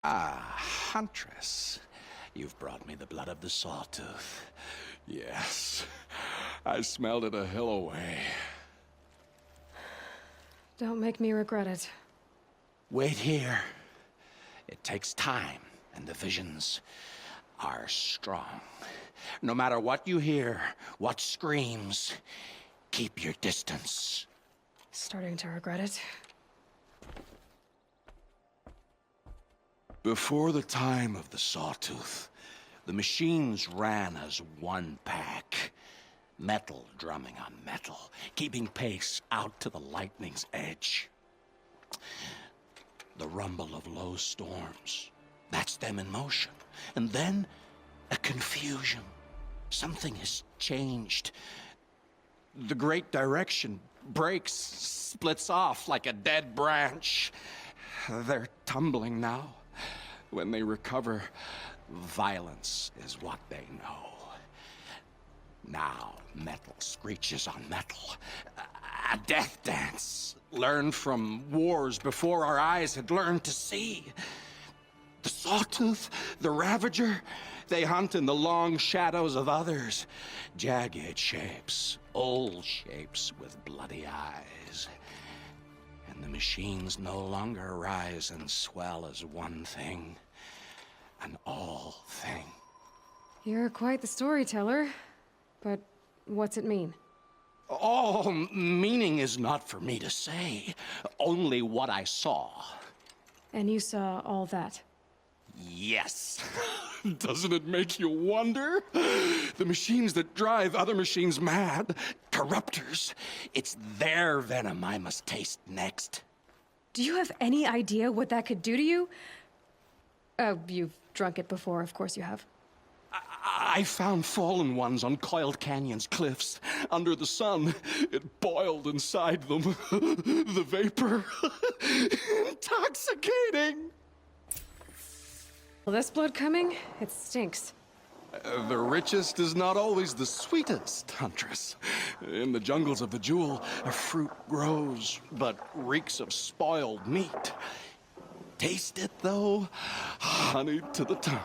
Ah, Huntress. You've brought me the blood of the Sawtooth. Yes, I smelled it a hill away. Don't make me regret it. Wait here. It takes time, and the visions are strong. No matter what you hear, what screams, keep your distance. Starting to regret it. Before the time of the Sawtooth, the machines ran as one pack. Metal drumming on metal, keeping pace out to the lightning's edge. The rumble of low storms, that's them in motion. And then, a confusion. Something has changed. The great direction breaks, splits off like a dead branch. They're tumbling now. When they recover, violence is what they know. Now, metal screeches on metal. A death dance, learned from wars before our eyes had learned to see. The Sawtooth, the Ravager, they hunt in the long shadows of others. Jagged shapes, old shapes with bloody eyes. And the machines no longer rise and swell as one thing, an all thing. You're quite the storyteller. But what's it mean? All meaning is not for me to say, only what I saw. And you saw all that? Yes. Doesn't it make you wonder? The machines that drive other machines mad, corruptors, it's their venom I must taste next. Do you have any idea what that could do to you? Oh, you've drunk it before, of course you have. I found fallen ones on Coiled Canyon's cliffs. Under the sun, it boiled inside them. The vapor. Intoxicating. Well, this blood coming, it stinks. The richest is not always the sweetest, Huntress. In the jungles of the Jewel, a fruit grows, but reeks of spoiled meat. Taste it, though, honey to the tongue.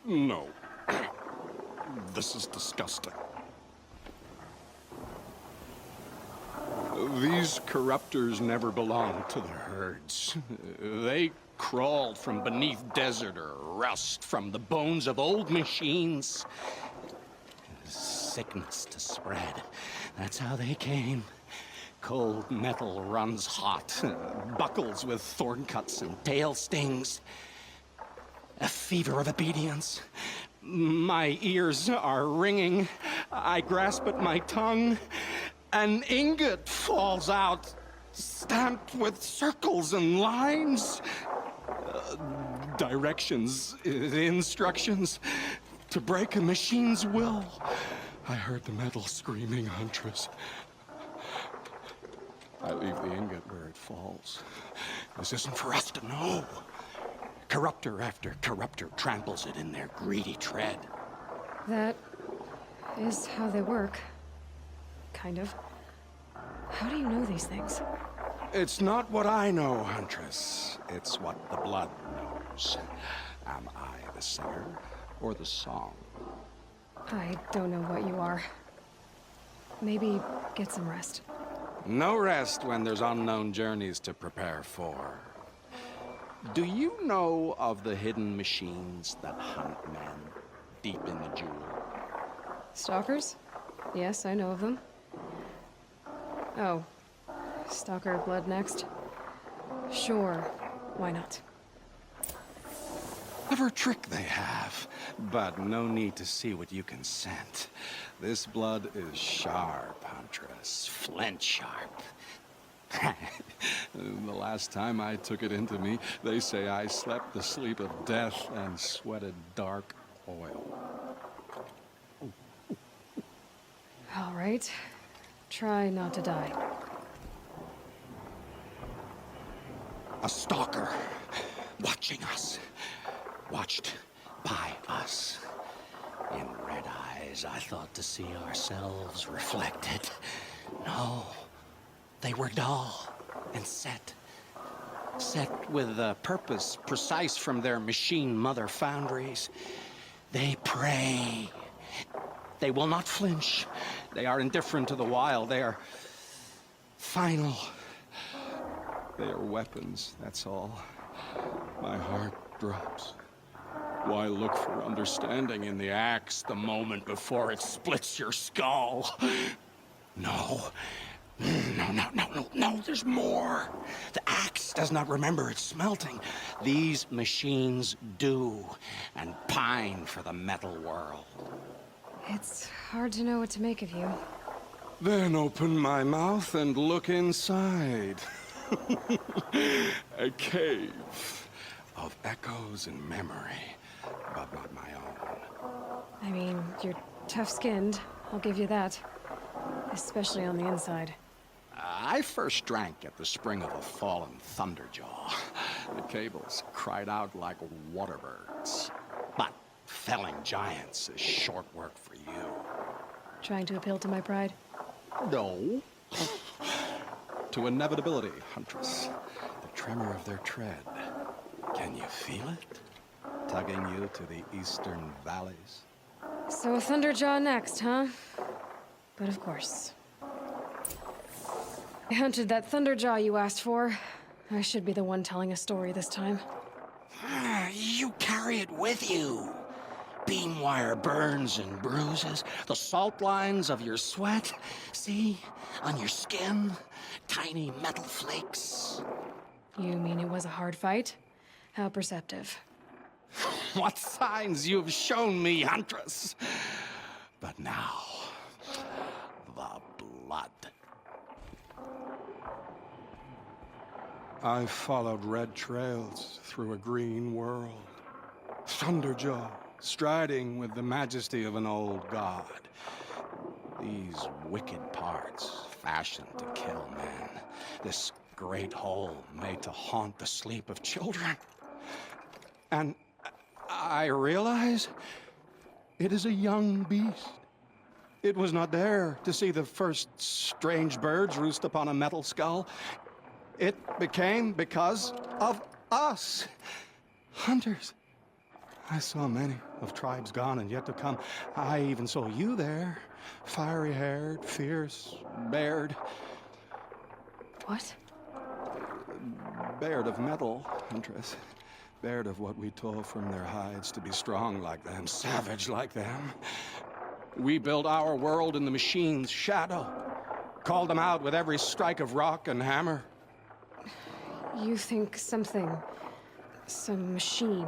No. This is disgusting. These corruptors never belonged to the herds. They crawled from beneath desert or rust, from the bones of old machines. Sickness to spread. That's how they came. Cold metal runs hot, buckles with thorn cuts and tail stings. A fever of obedience. My ears are ringing. I grasp at my tongue. An ingot falls out, stamped with circles and lines. Directions, instructions to break a machine's will. I heard the metal screaming, Huntress. I leave the ingot where it falls. This isn't for us to know. Corruptor after corruptor tramples it in their greedy tread. That is how they work. Kind of. How do you know these things? It's not what I know, Huntress. It's what the blood knows. Am I the singer or the song? I don't know what you are. Maybe get some rest. No rest when there's unknown journeys to prepare for. Do you know of the hidden machines that hunt men deep in the Jewel? Stalkers? Yes, I know of them. Oh. Stalker blood next? Sure. Why not? Clever trick they have, but no need to see what you can scent. This blood is sharp, Huntress. Flint sharp. The last time I took it into me, they say I slept the sleep of death and sweated dark oil. All right. Try not to die. A stalker, watching us, watched by us. In red eyes, I thought to see ourselves reflected. No, they were dull and set, set with a purpose precise from their machine mother foundries. They pray. They will not flinch. They are indifferent to the wild. They are final. They are weapons, that's all. My heart drops. Why look for understanding in the axe the moment before it splits your skull? No. No, there's more. The axe does not remember its smelting. These machines do, and pine for the metal world. It's hard to know what to make of you. Then open my mouth and look inside. A cave of echoes and memory, but not my own. I mean, you're tough-skinned. I'll give you that. Especially on the inside. I first drank at the spring of a fallen Thunderjaw. The cables cried out like waterbirds. But felling giants is short work for you. Trying to appeal to my pride? No. To inevitability, Huntress. The tremor of their tread. Can you feel it? Tugging you to the eastern valleys? So a Thunderjaw next, huh? But of course. I hunted that Thunderjaw you asked for. I should be the one telling a story this time. You carry it with you. Beam wire burns and bruises, the salt lines of your sweat. See? On your skin, tiny metal flakes. You mean it was a hard fight? How perceptive. What signs you've shown me, Huntress. But now, the blood. I followed red trails through a green world. Thunderjaw, striding with the majesty of an old god. These wicked parts, fashioned to kill men. This great hole made to haunt the sleep of children. And I realize it is a young beast. It was not there to see the first strange birds roost upon a metal skull. It became because of us, hunters. I saw many of tribes gone and yet to come. I even saw you there, fiery-haired, fierce, bared. What? Bared of metal, Huntress. Bared of what we tore from their hides to be strong like them, savage like them. We built our world in the machine's shadow. Called them out with every strike of rock and hammer. You think some machine,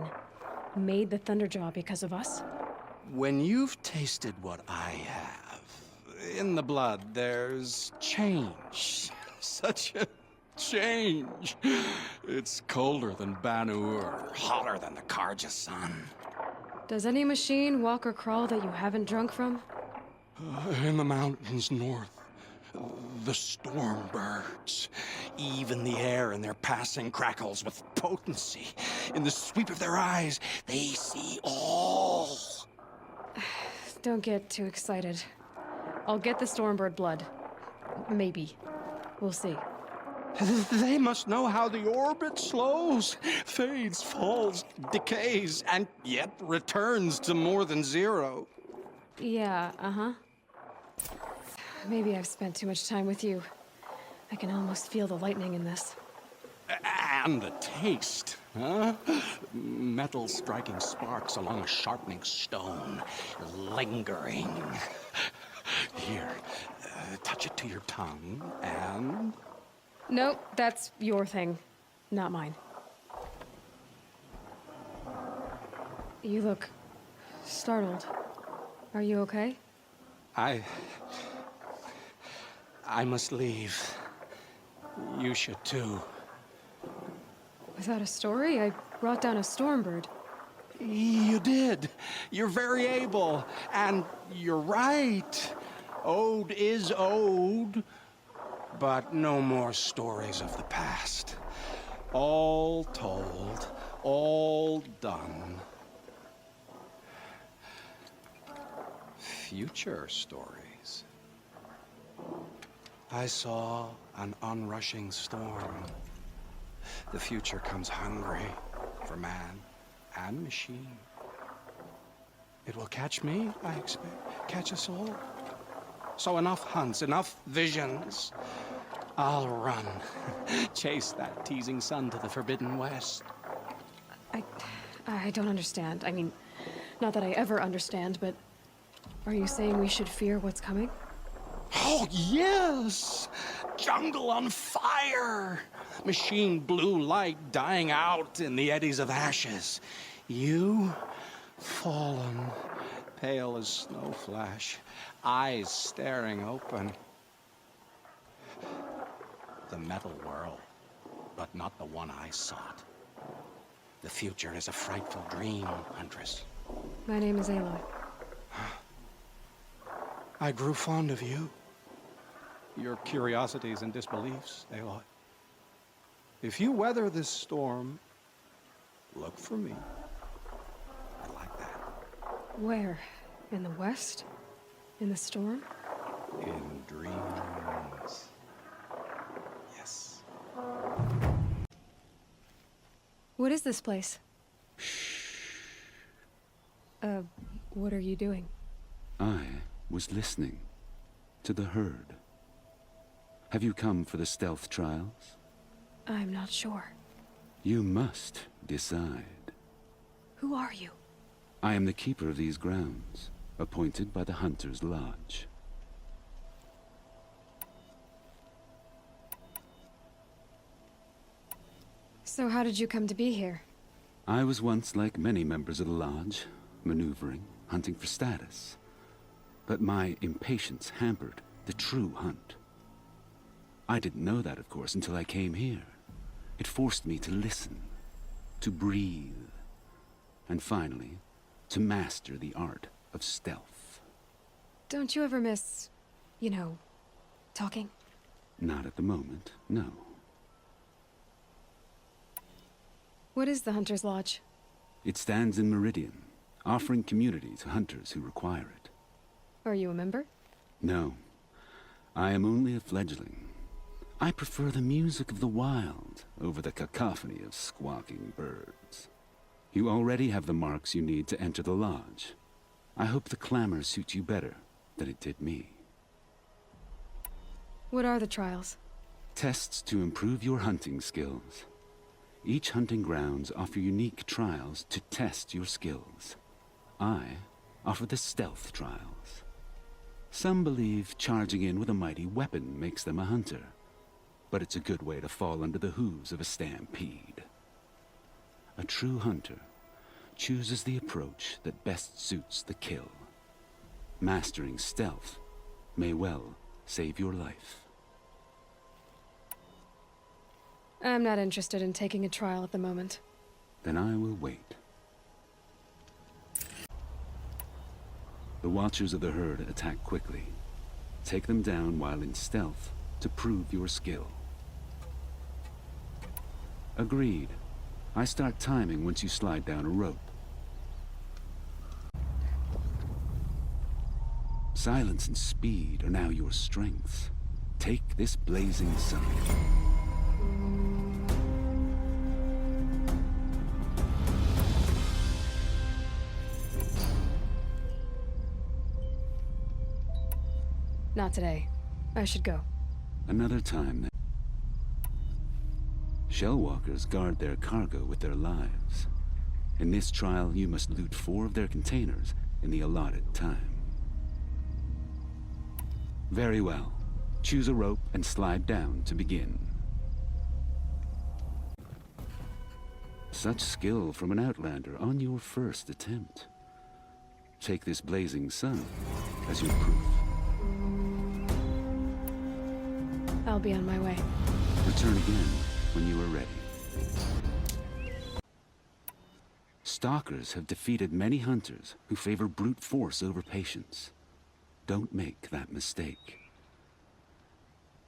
made the Thunderjaw because of us? When you've tasted what I have, in the blood, there's change. Such a change. It's colder than Ban-Ur, hotter than the Karja sun. Does any machine walk or crawl that you haven't drunk from? In the mountains north, the storm birds. Even the air in their passing crackles with potency. In the sweep of their eyes, they see all. Don't get too excited. I'll get the Stormbird blood. Maybe. We'll see. They must know how the orbit slows, fades, falls, decays, and yet returns to more than zero. Yeah, uh-huh. Maybe I've spent too much time with you. I can almost feel the lightning in this. And the taste, huh? Metal striking sparks along a sharpening stone, lingering. Here, touch it to your tongue, and... Nope, that's your thing, not mine. You look startled. Are you okay? I must leave. You should too. Without a story, I brought down a Stormbird. You did. You're very able. And you're right. Ode is ode. But no more stories of the past. All told, all done. Future stories. I saw an onrushing storm. The future comes hungry for man and machine. It will catch me, I expect. Catch us all. So enough hunts, enough visions. I'll run. Chase that teasing sun to the Forbidden West. I don't understand. I mean, not that I ever understand, but are you saying we should fear what's coming? Oh, yes! Jungle on fire! Machine blue light dying out in the eddies of ashes. You, fallen, pale as snow flash, eyes staring open. The metal world, but not the one I sought. The future is a frightful dream, Huntress. My name is Aloy. I grew fond of you. Your curiosities and disbeliefs, Aloy. If you weather this storm, look for me. I like that. Where? In the west? In the storm? In dreams. Yes. What is this place? What are you doing? I was listening to the herd. Have you come for the stealth trials? I'm not sure. You must decide. Who are you? I am the keeper of these grounds, appointed by the Hunter's Lodge. So how did you come to be here? I was once like many members of the Lodge, maneuvering, hunting for status. But my impatience hampered the true hunt. I didn't know that, of course, until I came here. It forced me to listen, to breathe, and finally, to master the art of stealth. Don't you ever miss, you know, talking? Not at the moment, no. What is the Hunter's Lodge? It stands in Meridian, offering community to hunters who require it. Are you a member? No, I am only a fledgling. I prefer the music of the wild over the cacophony of squawking birds. You already have the marks you need to enter the lodge. I hope the clamor suits you better than it did me. What are the trials? Tests to improve your hunting skills. Each hunting grounds offer unique trials to test your skills. I offer the stealth trials. Some believe charging in with a mighty weapon makes them a hunter, but it's a good way to fall under the hooves of a stampede. A true hunter chooses the approach that best suits the kill. Mastering stealth may well save your life. I'm not interested in taking a trial at the moment. Then I will wait. The Watchers of the Herd attack quickly. Take them down while in stealth to prove your skill. Agreed. I start timing once you slide down a rope. Silence and speed are now your strengths. Take this blazing sun. Not today. I should go. Another time then. Shellwalkers guard their cargo with their lives. In this trial, you must loot 4 of their containers in the allotted time. Very well. Choose a rope and slide down to begin. Such skill from an Outlander on your first attempt. Take this blazing sun as your proof. I'll be on my way. Return again when you are ready. Stalkers have defeated many hunters who favor brute force over patience. Don't make that mistake.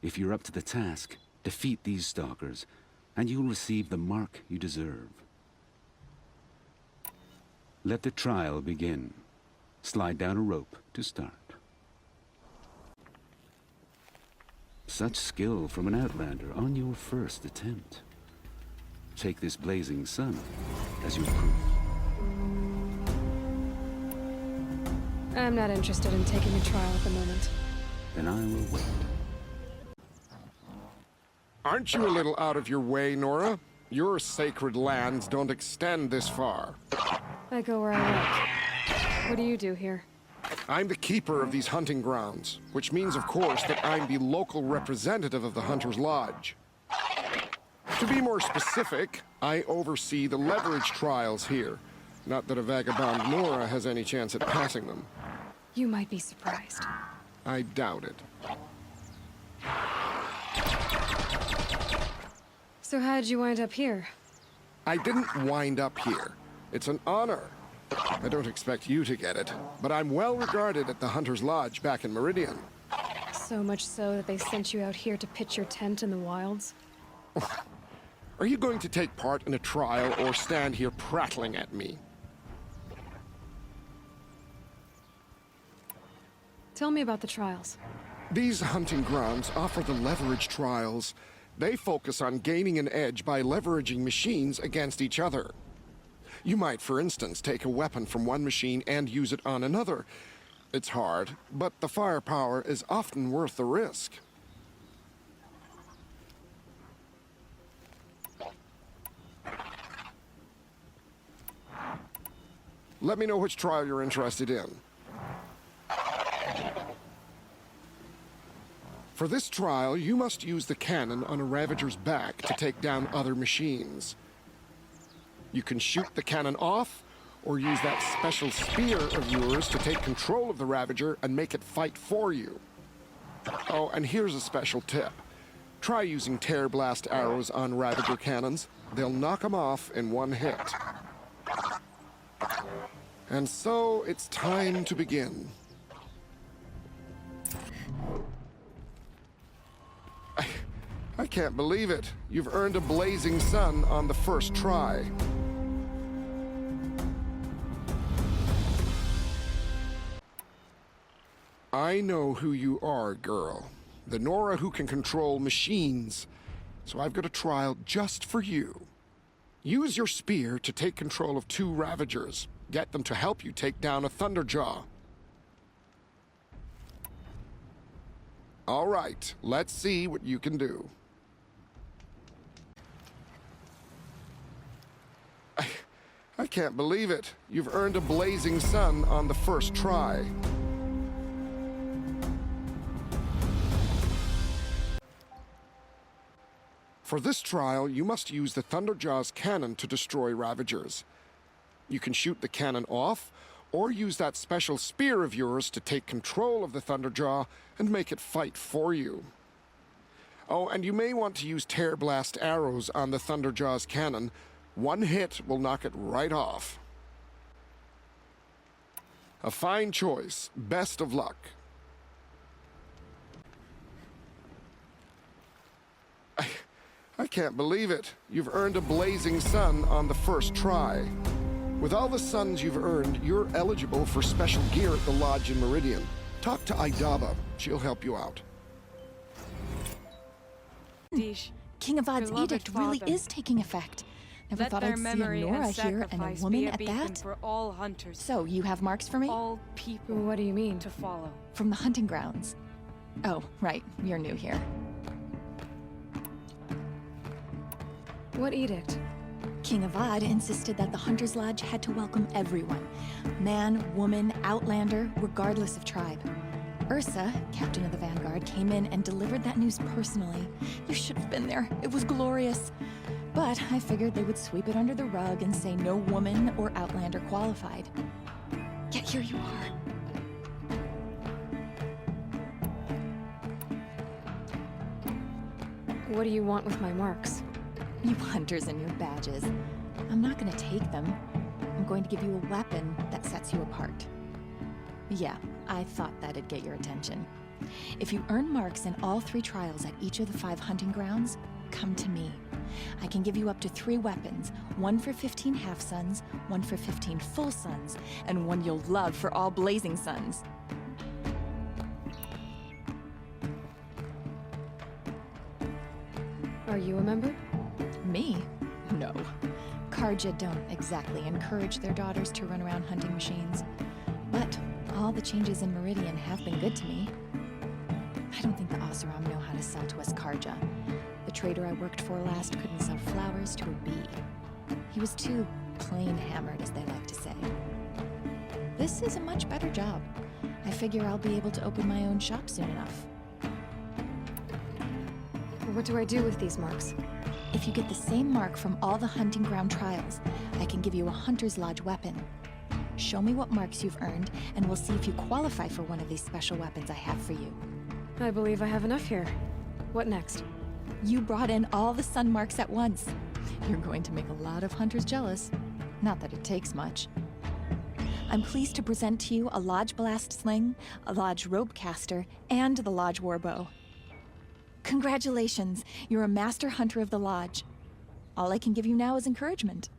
If you're up to the task, defeat these stalkers, and you'll receive the mark you deserve. Let the trial begin. Slide down a rope to start. Such skill from an Outlander on your first attempt. Take this blazing sun as your proof. I'm not interested in taking a trial at the moment. Then I will wait. Aren't you a little out of your way, Nora? Your sacred lands don't extend this far. I go where I like. What do you do here? I'm the keeper of these hunting grounds, which means, of course, that I'm the local representative of the Hunter's Lodge. To be more specific, I oversee the leverage trials here. Not that a vagabond Nora has any chance at passing them. You might be surprised. I doubt it. So how'd you wind up here? I didn't wind up here. It's an honor. I don't expect you to get it, but I'm well regarded at the Hunter's Lodge back in Meridian. So much so that they sent you out here to pitch your tent in the wilds? Are you going to take part in a trial or stand here prattling at me? Tell me about the trials. These hunting grounds offer the leverage trials. They focus on gaining an edge by leveraging machines against each other. You might, for instance, take a weapon from one machine and use it on another. It's hard, but the firepower is often worth the risk. Let me know which trial you're interested in. For this trial, you must use the cannon on a Ravager's back to take down other machines. You can shoot the cannon off, or use that special spear of yours to take control of the Ravager and make it fight for you. Oh, and here's a special tip. Try using tear blast arrows on Ravager cannons. They'll knock them off in one hit. And so, it's time to begin. I can't believe it. You've earned a blazing sun on the first try. I know who you are, girl. The Nora who can control machines. So I've got a trial just for you. Use your spear to take control of 2 Ravagers. Get them to help you take down a Thunderjaw. All right, let's see what you can do. I can't believe it. You've earned a blazing sun on the first try. For this trial, you must use the Thunderjaw's cannon to destroy Ravagers. You can shoot the cannon off, or use that special spear of yours to take control of the Thunderjaw and make it fight for you. Oh, and you may want to use tear blast arrows on the Thunderjaw's cannon. One hit will knock it right off. A fine choice. Best of luck. I can't believe it. You've earned a blazing sun on the first try. With all the suns you've earned, you're eligible for special gear at the lodge in Meridian. Talk to Idaba. She'll help you out. Dish, King Avad's beloved edict really father, is taking effect. Never let thought their I'd see a memory Nora and here and a sacrifice be woman a at beacon that. for all hunters, So, you have marks for me? all people What do you mean? to follow. From the hunting grounds. Oh, right, you're new here. What edict? King Avad insisted that the Hunter's Lodge had to welcome everyone. Man, woman, outlander, regardless of tribe. Ursa, captain of the Vanguard, came in and delivered that news personally. You should have been there. It was glorious. But I figured they would sweep it under the rug and say no woman or outlander qualified. Yet here you are. What do you want with my marks? You hunters and your badges. I'm not gonna take them. I'm going to give you a weapon that sets you apart. Yeah, I thought that'd get your attention. If you earn marks in all 3 trials at each of the 5 hunting grounds, come to me. I can give you up to 3 weapons, one for 15 half-suns, one for 15 full suns, and one you'll love for all blazing suns. Are you a member? Me? No. Karja don't exactly encourage their daughters to run around hunting machines. But all the changes in Meridian have been good to me. I don't think the Oseram know how to sell to us Karja. The trader I worked for last couldn't sell flowers to a bee. He was too plain hammered, as they like to say. This is a much better job. I figure I'll be able to open my own shop soon enough. What do I do with these marks? If you get the same mark from all the hunting ground trials, I can give you a Hunter's Lodge weapon. Show me what marks you've earned, and we'll see if you qualify for one of these special weapons I have for you. I believe I have enough here. What next? You brought in all the sun marks at once. You're going to make a lot of hunters jealous. Not that it takes much. I'm pleased to present to you a Lodge Blast Sling, a Lodge Rope Caster, and the Lodge Warbow. Congratulations, you're a Master Hunter of the Lodge. All I can give you now is encouragement.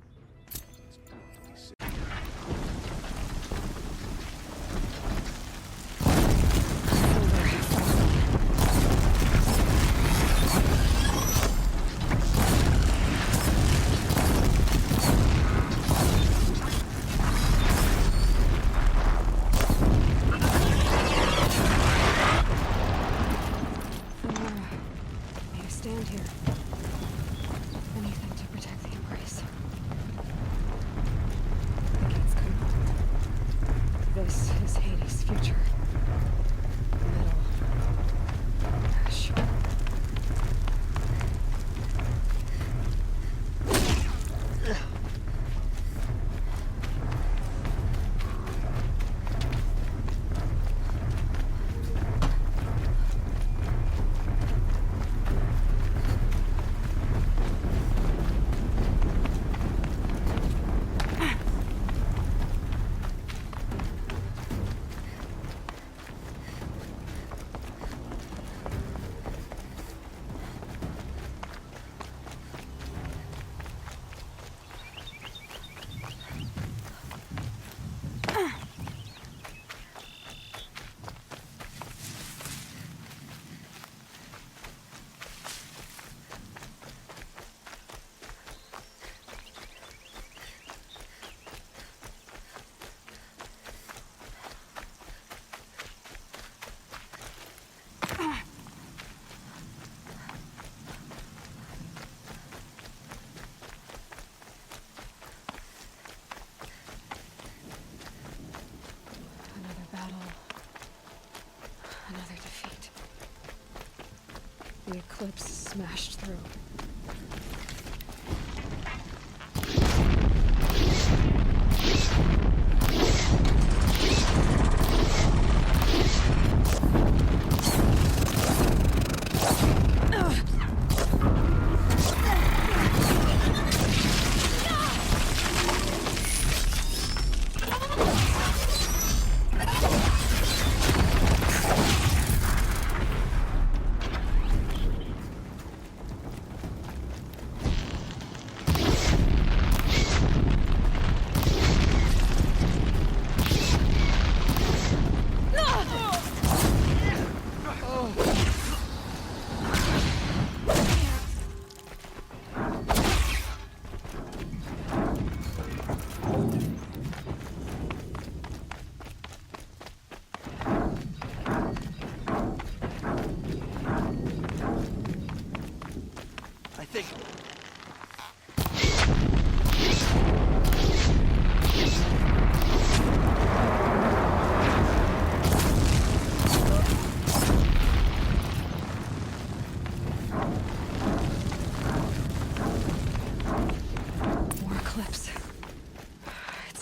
Stand here. Anything to protect the Embrace. The gates couldn't hold. This is Hades' future. Metal. Ash. The Eclipse smashed through.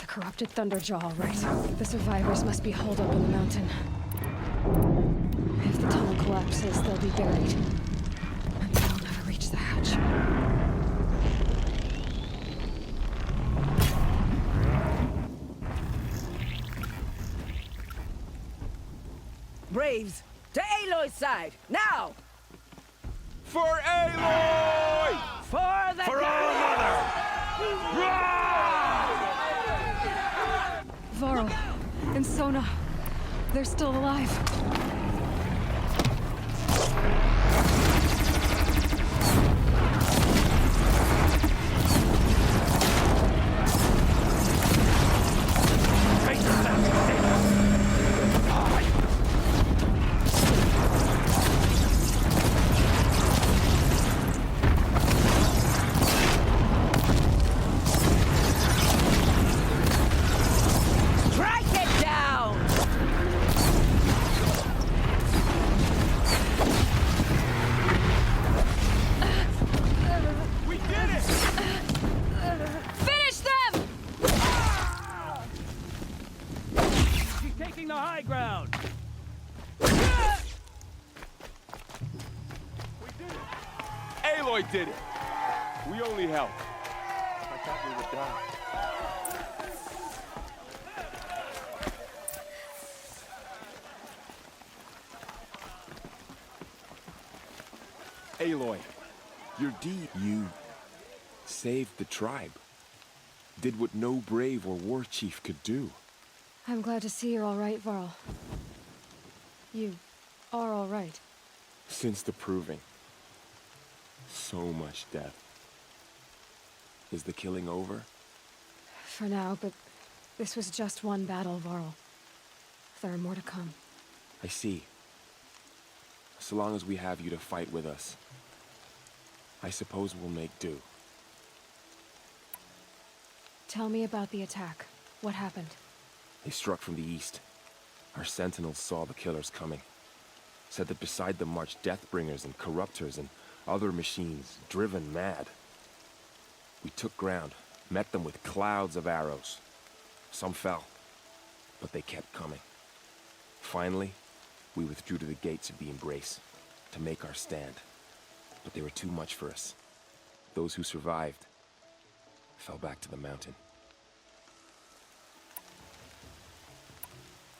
Corrupted Thunderjaw, all right. The survivors must be holed up in the mountain. If the tunnel collapses, they'll be buried. And they'll never reach the hatch. Braves, to Aloy's side, now! For Aloy! For the For our mother! Varl and Sona, they're still alive. did it. We only helped. I thought we would die. Aloy, your deed, you saved the tribe. Did what no brave or war chief could do. I'm glad to see you're all right, Varl. You are all right. Since the proving. So much death. Is the killing over? For now, but this was just one battle, Varl. There are more to come. I see. So long as we have you to fight with us, I suppose we'll make do. Tell me about the attack. What happened? They struck from the east. Our sentinels saw the killers coming. Said that beside them marched Deathbringers and Corruptors and other machines, driven mad. We took ground, met them with clouds of arrows. Some fell, but they kept coming. Finally, we withdrew to the gates of the Embrace to make our stand. But they were too much for us. Those who survived fell back to the mountain.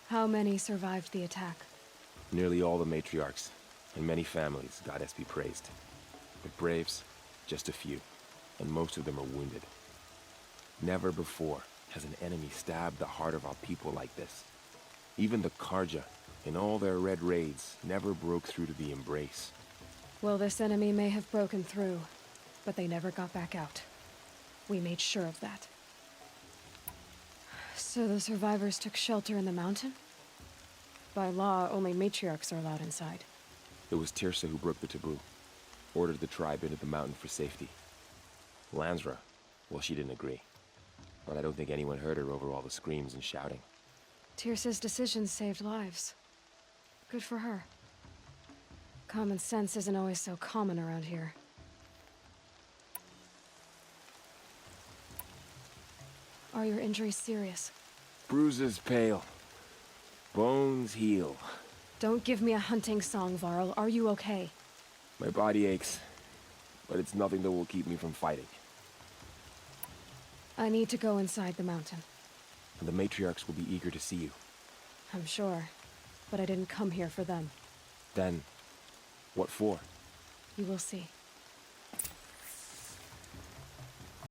How many survived the attack? Nearly all the matriarchs, and many families, goddess be praised. But braves, just a few, and most of them are wounded. Never before has an enemy stabbed the heart of our people like this. Even the Karja, in all their red raids, never broke through to the Embrace. Well, this enemy may have broken through, but they never got back out. We made sure of that. So the survivors took shelter in the mountain? By law, only matriarchs are allowed inside. It was Tirsa who broke the taboo, ordered the tribe into the mountain for safety. Lansra, well, she didn't agree. But I don't think anyone heard her over all the screams and shouting. Tirsa's decisions saved lives. Good for her. Common sense isn't always so common around here. Are your injuries serious? Bruises pale. Bones heal. Don't give me a hunting song, Varl. Are you okay? My body aches, but it's nothing that will keep me from fighting. I need to go inside the mountain. And the matriarchs will be eager to see you. I'm sure. But I didn't come here for them. Then, what for? You will see.